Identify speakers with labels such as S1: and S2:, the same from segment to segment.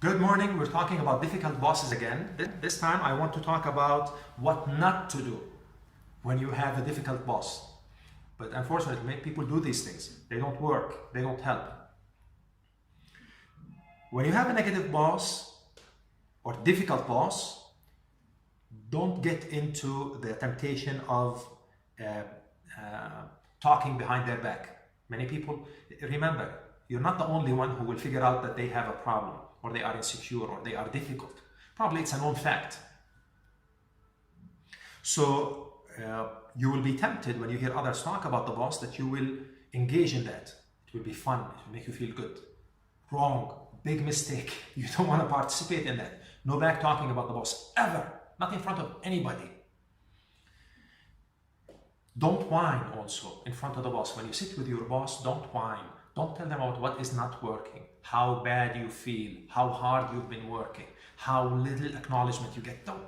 S1: Good morning. We're talking about difficult bosses again. This time I want to talk about what not to do when you have a difficult boss. But unfortunately, people do these things. They don't work. They don't help. When you have a negative boss or difficult boss, don't get into the temptation of talking behind their back. Many people, remember, you're not the only one who will figure out that they have a problem, or they are insecure, or they are difficult. Probably it's a known fact. So you will be tempted when you hear others talk about the boss that you will engage in that. It will be fun, it will make you feel good. Wrong, big mistake. You don't want to participate in that. No back talking about the boss, ever. Not in front of anybody. Don't whine also in front of the boss. When you sit with your boss, don't whine. Don't tell them about what is not working, how bad you feel, how hard you've been working, how little acknowledgement you get. Don't.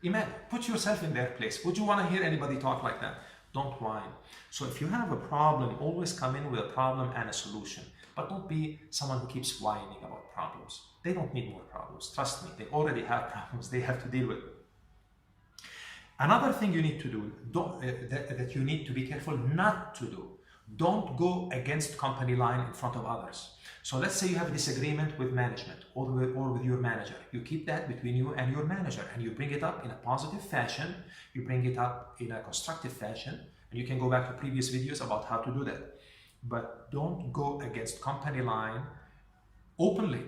S1: Imagine, put yourself in their place. Would you want to hear anybody talk like that? Don't whine. So if you have a problem, always come in with a problem and a solution. But don't be someone who keeps whining about problems. They don't need more problems. Trust me, they already have problems they have to deal with. Another thing you need to do, that you need to be careful not to do, don't go against company line in front of others. So let's say you have a disagreement with management or with your manager. You keep that between you and your manager, and you bring it up in a positive fashion, you bring it up in a constructive fashion, and you can go back to previous videos about how to do that. But don't go against company line openly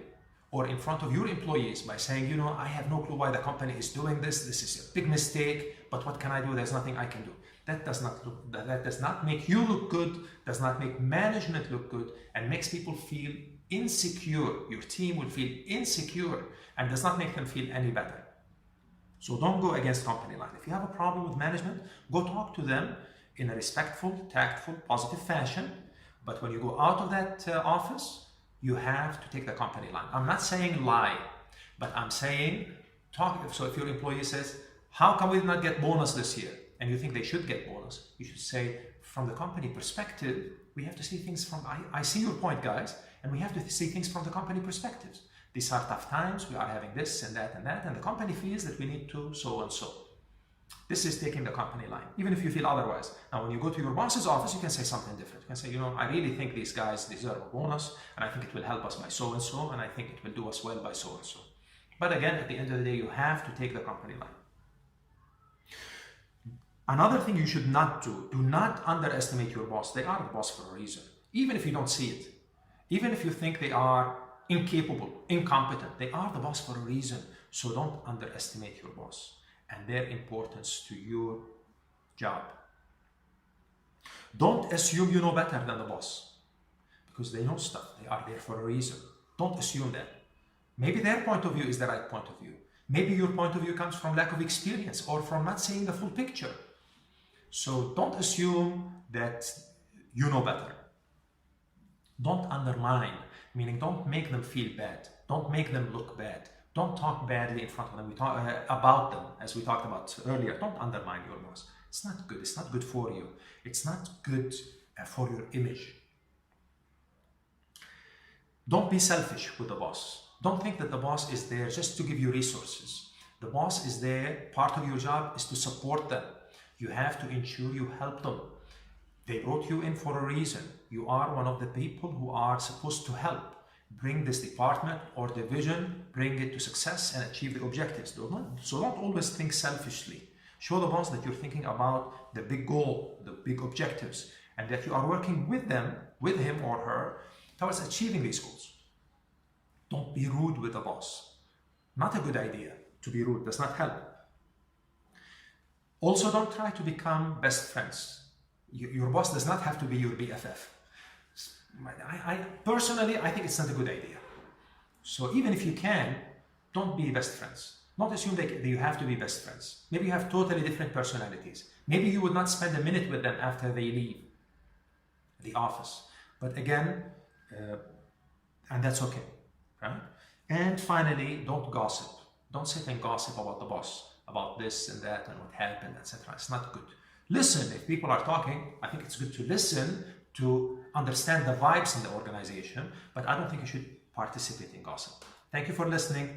S1: or in front of your employees by saying, you know, I have no clue why the company is doing this. This is a big mistake, but what can I do? There's nothing I can do. That does not make you look good, does not make management look good, and makes people feel insecure. Your team will feel insecure and does not make them feel any better. So don't go against company line. If you have a problem with management, go talk to them in a respectful, tactful, positive fashion. But when you go out of that office, you have to take the company line. I'm not saying lie, but I'm saying talk. So if your employee says, how come we did not get bonus this year? And you think they should get bonus, you should say, from the company perspective, we have to see things from, I see your point, guys, and we have to see things from the company perspectives. These are tough times, we are having this and that, and the company feels that we need to so and so. This is taking the company line, even if you feel otherwise. Now, when you go to your boss's office, you can say something different. You can say, you know, I really think these guys deserve a bonus, and I think it will help us by so and so, and I think it will do us well by so and so. But again, at the end of the day, you have to take the company line. Another thing you should not do not underestimate your boss. They are the boss for a reason. Even if you don't see it, even if you think they are incapable, incompetent, they are the boss for a reason. So don't underestimate your boss and their importance to your job. Don't assume you know better than the boss, because they know stuff. They are there for a reason. Don't assume that. Maybe their point of view is the right point of view. Maybe your point of view comes from lack of experience or from not seeing the full picture. So don't assume that you know better. Don't undermine, meaning don't make them feel bad. Don't make them look bad. Don't talk badly in front of them. We talk about them, as we talked about earlier. Don't undermine your boss. It's not good. It's not good for you. It's not good for your image. Don't be selfish with the boss. Don't think that the boss is there just to give you resources. The boss is there. Part of your job is to support them. You have to ensure you help them. They brought you in for a reason. You are one of the people who are supposed to help bring this department or division, bring it to success and achieve the objectives. So don't always think selfishly. Show the boss that you're thinking about the big goal, the big objectives, and that you are working with them, with him or her, towards achieving these goals. Don't be rude with the boss. Not a good idea to be rude. Does not help. Also, don't try to become best friends. Your boss does not have to be your BFF. Personally, I think it's not a good idea. So even if you can, don't be best friends. Don't assume that you have to be best friends. Maybe you have totally different personalities. Maybe you would not spend a minute with them after they leave the office. But again, and that's okay, right? And finally, don't gossip. Don't sit and gossip about the boss, about this and that and what happened, etc. It's not good. Listen, if people are talking, I think it's good to listen, to understand the vibes in the organization, but I don't think you should participate in gossip. Thank you for listening.